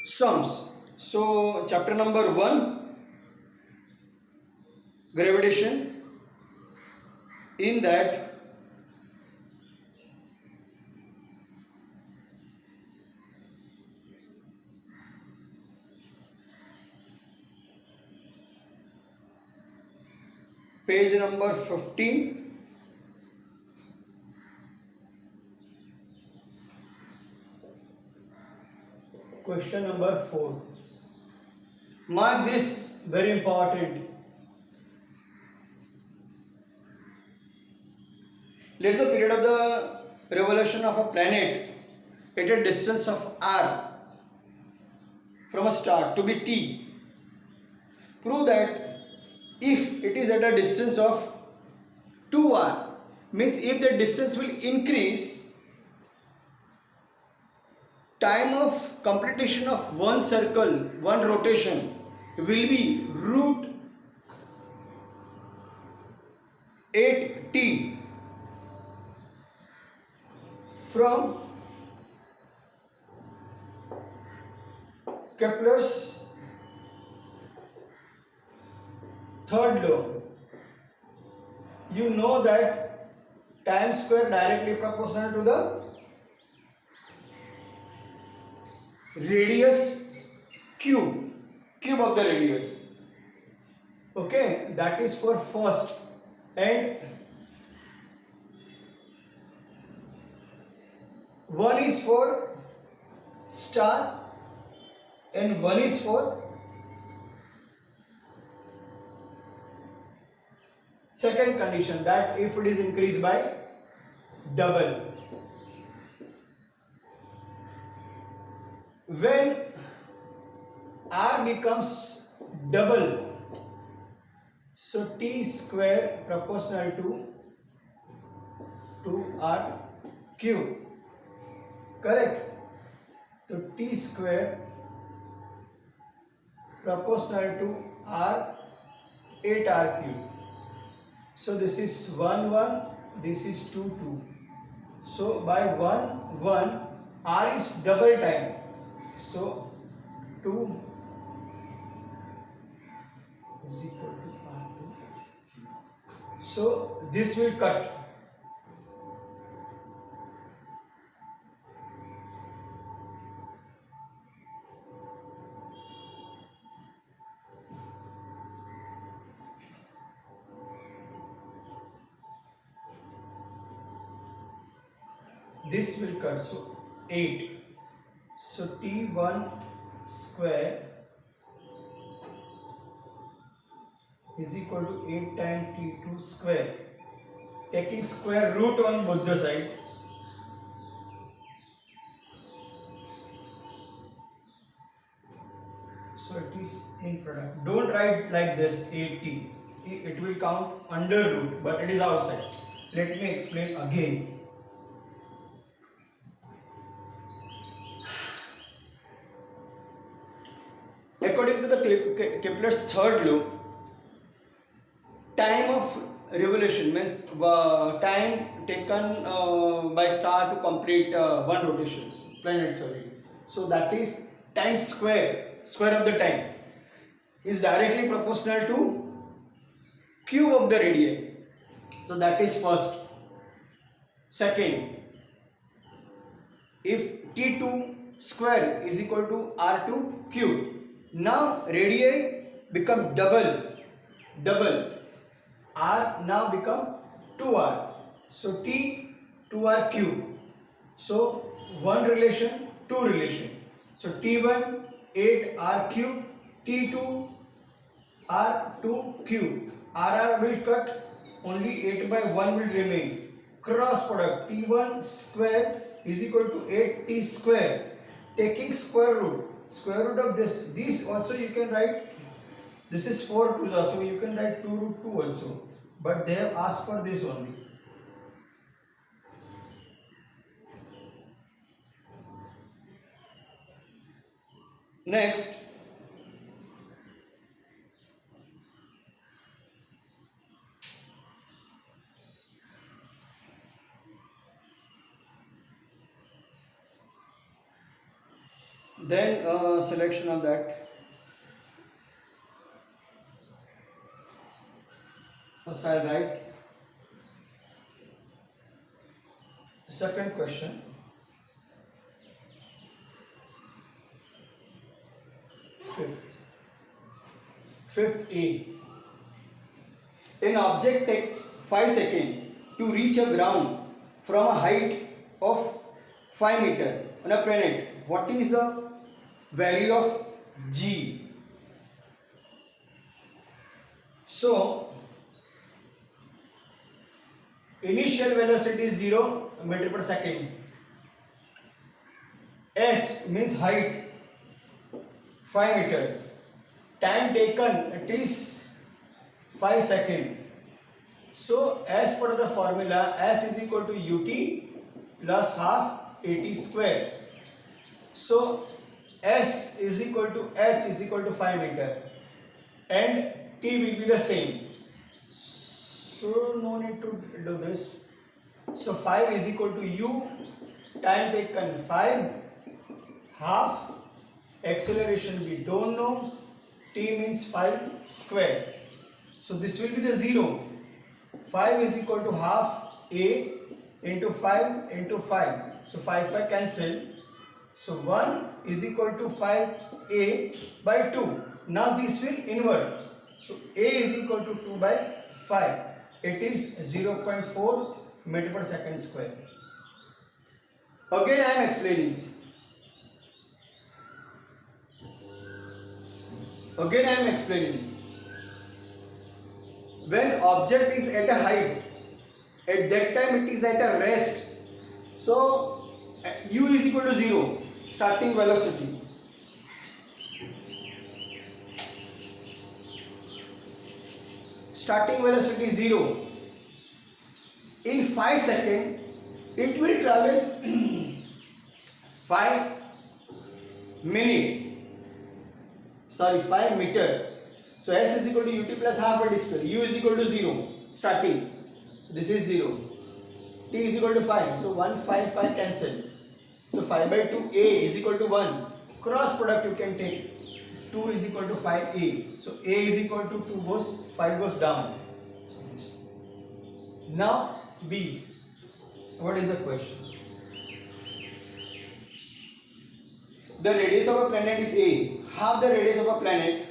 Sums. So chapter number 1, gravitation. In that page number 15, question number 4. Mark this, very important. Let the period of the revolution of a planet at a distance of r from a star to be t. Prove that if it is at a distance of 2r, means if the distance will increase, time of completion of one circle, one rotation will be root 8t from Kepler's third law. You know that time square directly proportional to the radius cube of the radius. Okay, that is for first. And one is for star and one is for second condition, that if it is increased by double. When r becomes double, so t square proportional to r cube, correct? So t square proportional to r 8r cube. So this is 1 1, this is 2 2. So by 1 1, r is double time. So 2 is equal to r2. So this will cut. This will cut. So 8. So t1 square is equal to 8 times t2 square. Taking square root on both the side. So it is in product. Don't write like this 8t. It will count under root, but it is outside. Let me explain again. According to the Kepler's third law, time of revolution means time taken by star to complete one rotation, planet, sorry. So that is time square of the time is directly proportional to cube of the radii. So that is first. Second, if t2 square is equal to r2 cube, now radii become double, r now become 2r, so t 2r cube. So one relation, two relation. So t1 8r cube, t2 r2 cube. R will cut, only 8 by 1 will remain. Cross product t1 square is equal to 8t square. Taking square root of this also you can write. This is 4 2, so you can write 2 root 2 also. But they have asked for this only. Next, then selection of that. First I'll write second question. Fifth A. An object takes 5 seconds to reach a ground from a height of 5 meters on a planet. What is the value of G? So, initial velocity is 0 meter per second. S means height 5 meter. Time taken, it is 5 seconds. So as per the formula, S is equal to ut plus half at square. So S is equal to h is equal to 5 meter and t will be the same. So no need to do this. So 5 is equal to u, time taken 5, half, acceleration we don't know, t means 5 square. So this will be the 0. 5 is equal to half a into 5 into 5. So 5 cancel. So 1 is equal to 5a by 2. Now this will invert. So a is equal to 2 by 5. It is 0.4 meter per second square. Again I am explaining. When object is at a height, at that time it is at a rest. So u is equal to 0, starting velocity. Starting velocity 0. In 5 seconds, it will travel 5 meter. So s is equal to ut plus half at square. U is equal to 0, starting. So this is 0. T is equal to 5. So 1, 5 cancel. So 5 by 2 a is equal to 1. Cross product you can take. 2 is equal to 5a. So a is equal to 2 goes, 5 goes down. So this. Now B. What is the question? The radius of a planet is A. Half the radius of a planet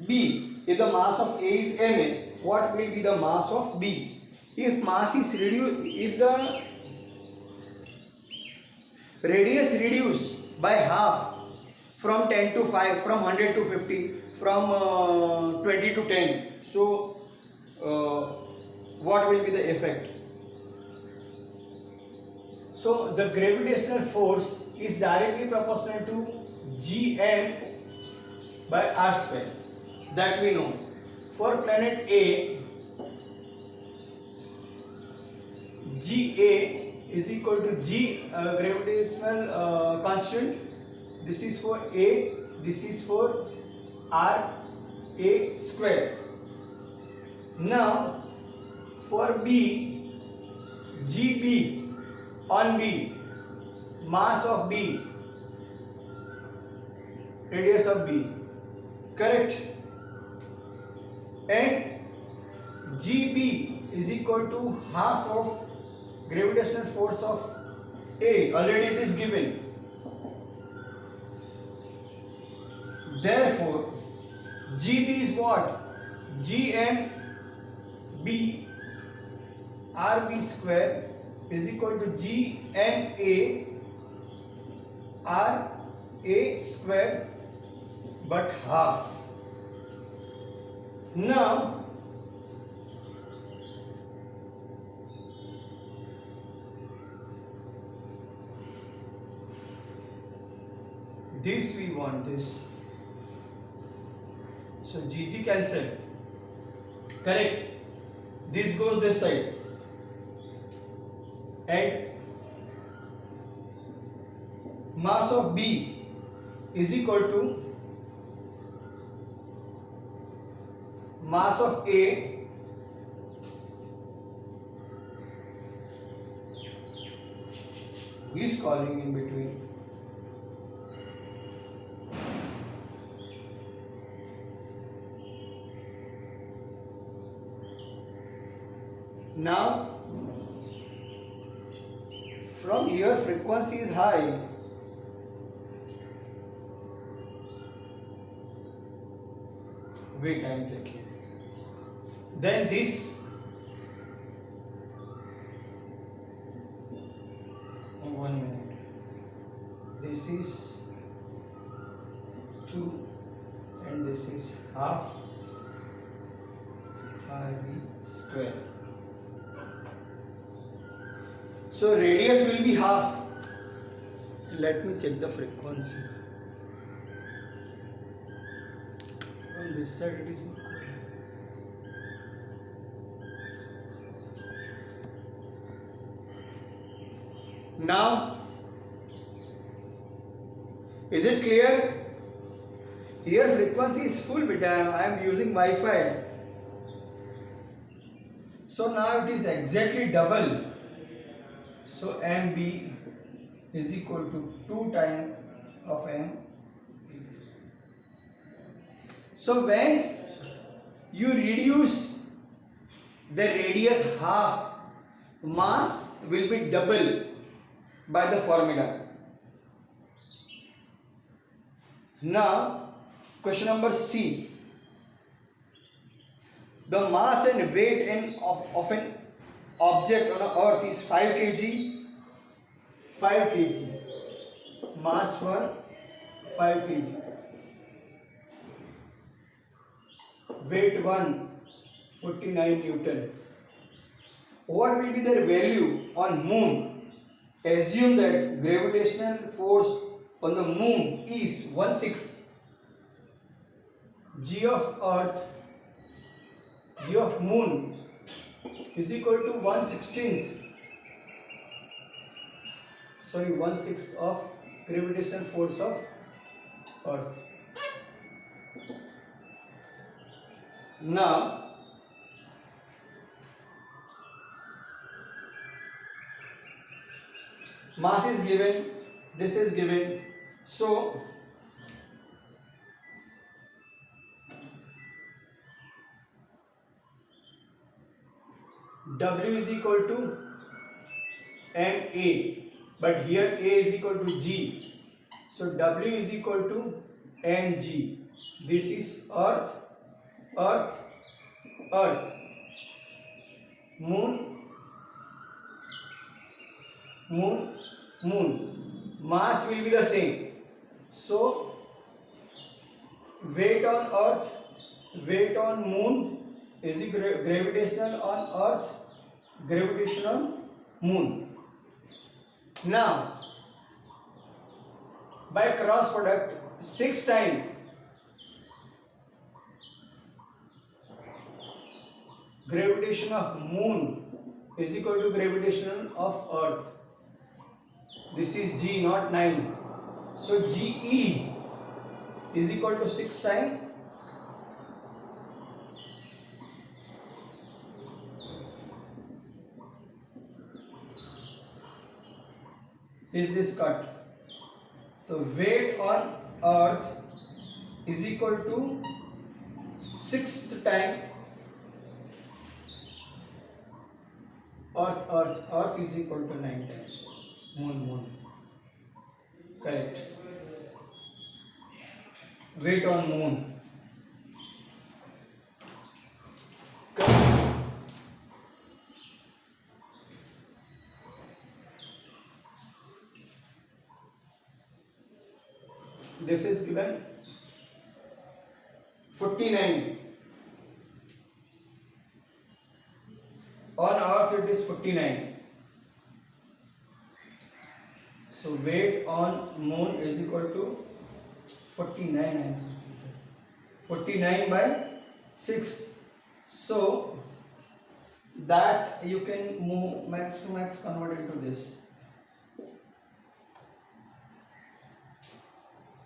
B. If the mass of A is ma, what will be the mass of B? If mass is reduced, if the radius reduced by half from 10 to 5, from 100 to 50, from 20 to 10, so what will be the effect? So the gravitational force is directly proportional to Gm by r square. That we know. For planet A, Ga is equal to G gravitational constant. This is for A, this is for R A square. Now for B, Gb on B, mass of B, radius of B, correct? And Gb is equal to half of gravitational force of A. Already it is given. Therefore, Gb is what? Gm B Rb square is equal to Gma Ra square but half. Now this we want this. So Gg cancel. Correct. This goes this side. And mass of B is equal to mass of A who is calling in between. Now from here frequency is high. Wait, I am checking. Then this, one minute, this is 2 and this is half RB square. So radius will be half. Let me check the frequency. On this side it is equal. Now, is it clear? Here frequency is full, but I am using Wi-Fi. So now it is exactly double. So MB is equal to 2 times of M. So when you reduce the radius half, mass will be double by the formula. Now question number C. The mass and weight of an object on earth is 5 kg. 5 kg. Mass 1, 5 kg. Weight 1, 49 Newton. What will be their value on moon? Assume that gravitational force on the moon is 1/6 g of earth, g of moon is equal to 1/16, 1/6 of gravitational force of earth. Now mass is given, this is given, so W is equal to MA, but here A is equal to G, so W is equal to mg. This is earth, earth, earth, moon, moon, moon. Mass will be the same, so weight on earth, weight on moon is the gravitational on earth, gravitation on moon. Now by cross product 6 times gravitation of moon is equal to gravitation of earth. This is G, not 9. So GE is equal to 6 times this cut. So weight on earth is equal to 6th time earth is equal to 9 times moon. Correct. Weight on moon. Correct. This is given 49. On earth it is 49. So weight on moon is equal to 49. 49 by 6. So that you can move max to max, convert into this.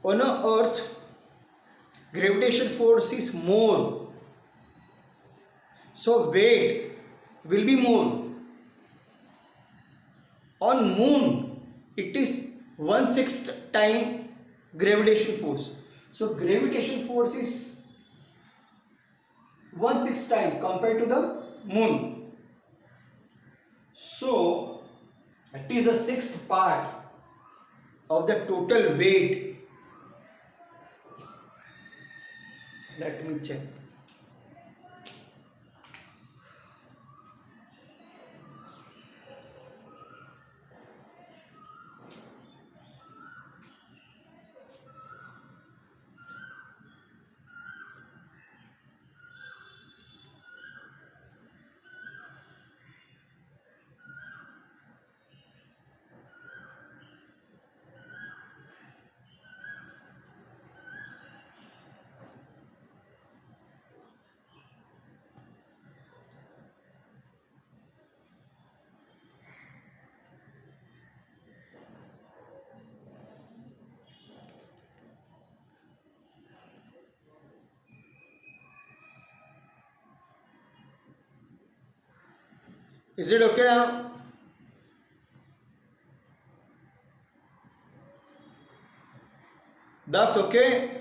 On earth, gravitation force is more, so weight will be more. On moon, it is 1/6 time gravitation force. So gravitation force is 1/6 time compared to the moon. So it is a sixth part of the total weight. Let me check. Is it okay now? That's okay?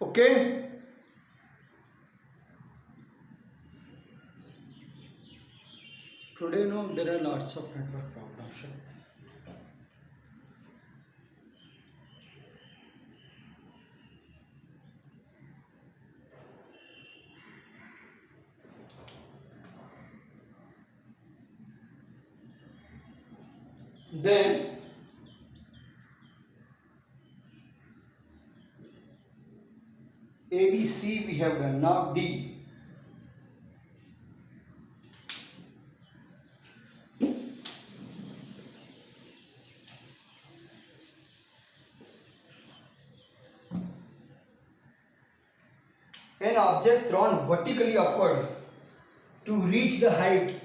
Okay? Today, no, there are lots of network problems. Then A, B, C we have done. Now D. An object thrown vertically upward to reach the height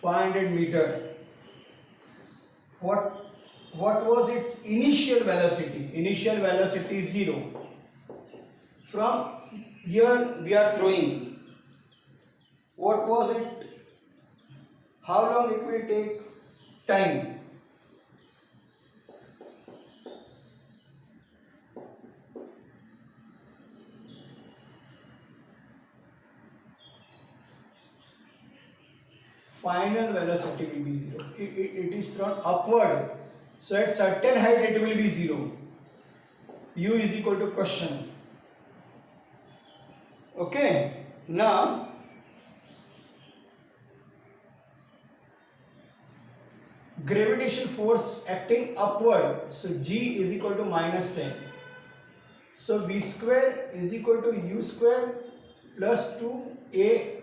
500 meter. What was its initial velocity? Initial velocity is 0. From here we are throwing. What was it? How long it will take? Time. Final velocity will be 0. It is thrown upward. So at certain height it will be 0. U is equal to question. Okay. Now gravitational force acting upward. So G is equal to minus 10. So V square is equal to U square plus 2AS.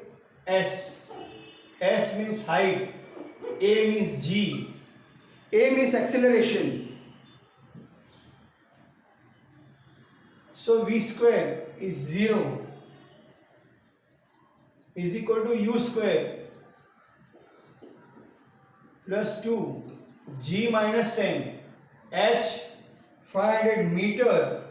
S means height, A means G, A means acceleration. So V square is 0 is equal to U square plus 2 G minus 10 H 500 meter.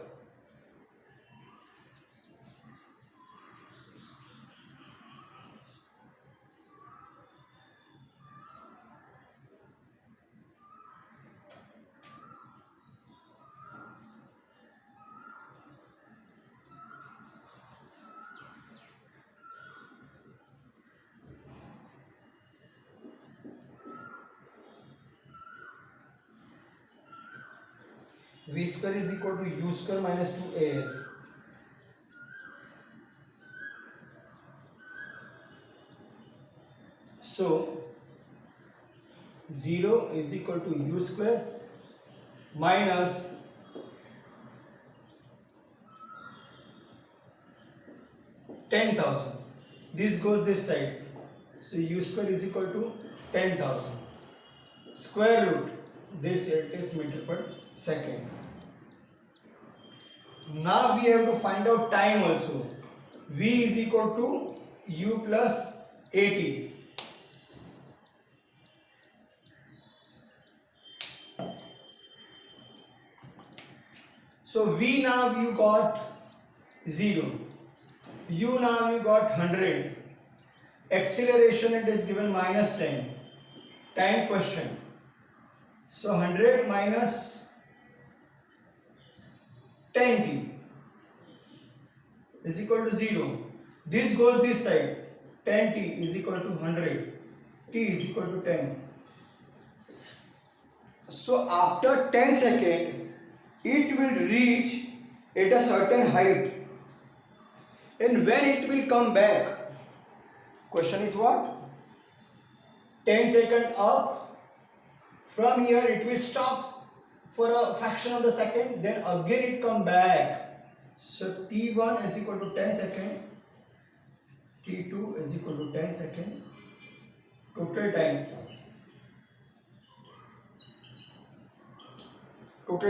V square is equal to U square minus 2AS. So 0 is equal to U square minus 10,000. This goes this side. So U square is equal to 10,000. Square root this it is meter per second. Now we have to find out time also. V is equal to U plus 80. So V now you got 0. U now you got 100. Acceleration it is given minus 10. time question. So 100 minus 10t is equal to 0. This goes this side. 10t is equal to 100. T is equal to 10. So after 10 seconds, it will reach at a certain height. And when it will come back, question is what? 10 seconds up. From here it will stop for a fraction of the second, then again it come back. So t1 is equal to 10 seconds, t2 is equal to 10 seconds, total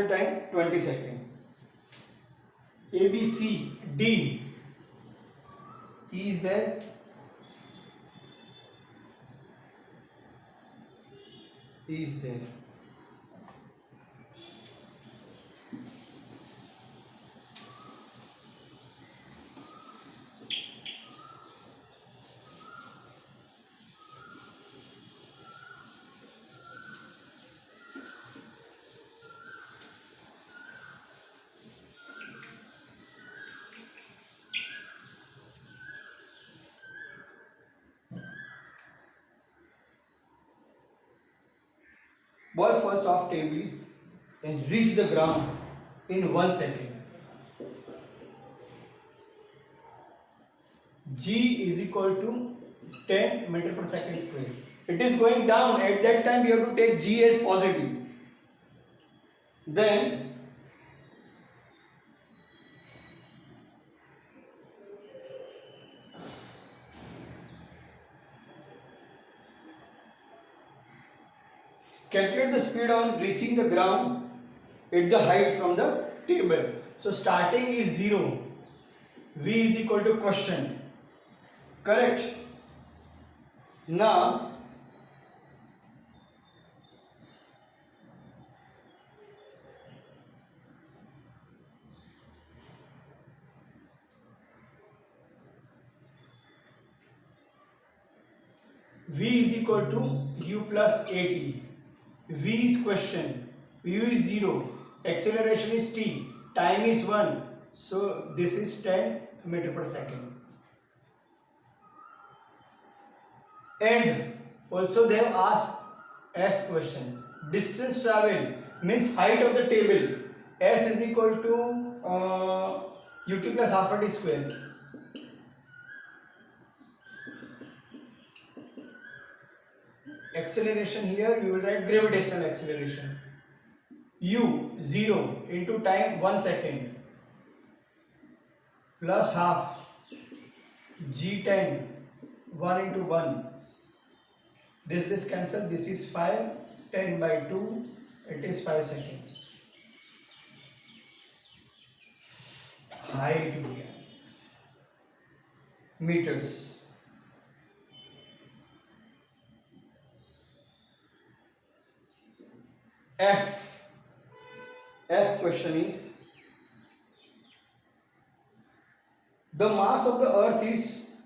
time 20 seconds. A, B, C, D, E is there. E is there. Ball falls off table and reach the ground in 1 second. G is equal to 10 meter per second square. It is going down. At that time we have to take G as positive. Then calculate the speed on reaching the ground at the height from the table. So starting is 0. V is equal to question. Correct. Now V is equal to U plus AT. V is question, U is 0, acceleration is t, time is 1, so this is 10 meter per second. And also they have asked S question, distance travel means height of the table, S is equal to ut plus half a t square. Acceleration here you will write gravitational acceleration. U 0 into time 1 second plus half G10 1 into 1. This cancel. This is 5. 10 by 2. It is 5 seconds. Height here. Meters. F question is, the mass of the earth is,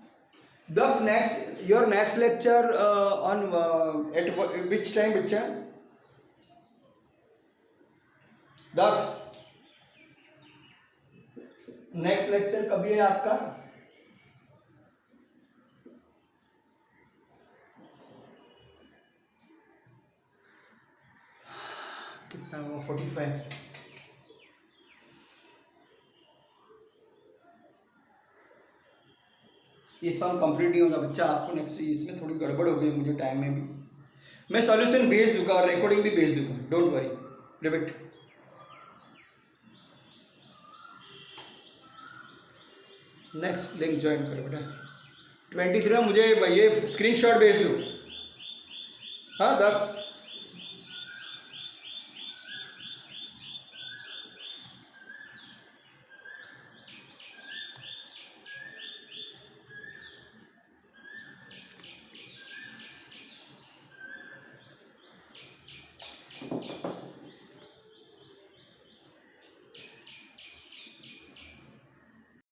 thus your next lecture on at which time bachcha? Thus next lecture कभी है आपका? कितना हुआ? 45। ये sum complete नहीं होगा बच्चा, आपको नेक्स्ट इसमें थोड़ी गड़बड़ हो गई मुझे टाइम में भी। मैं सॉल्यूशन भेज दूंगा और रिकॉर्डिंग भी भेज दूंगा, don't worry. Repeat. Next link join करो बेटा। 23 में मुझे ये स्क्रीनशॉट भेज दो। हाँ 10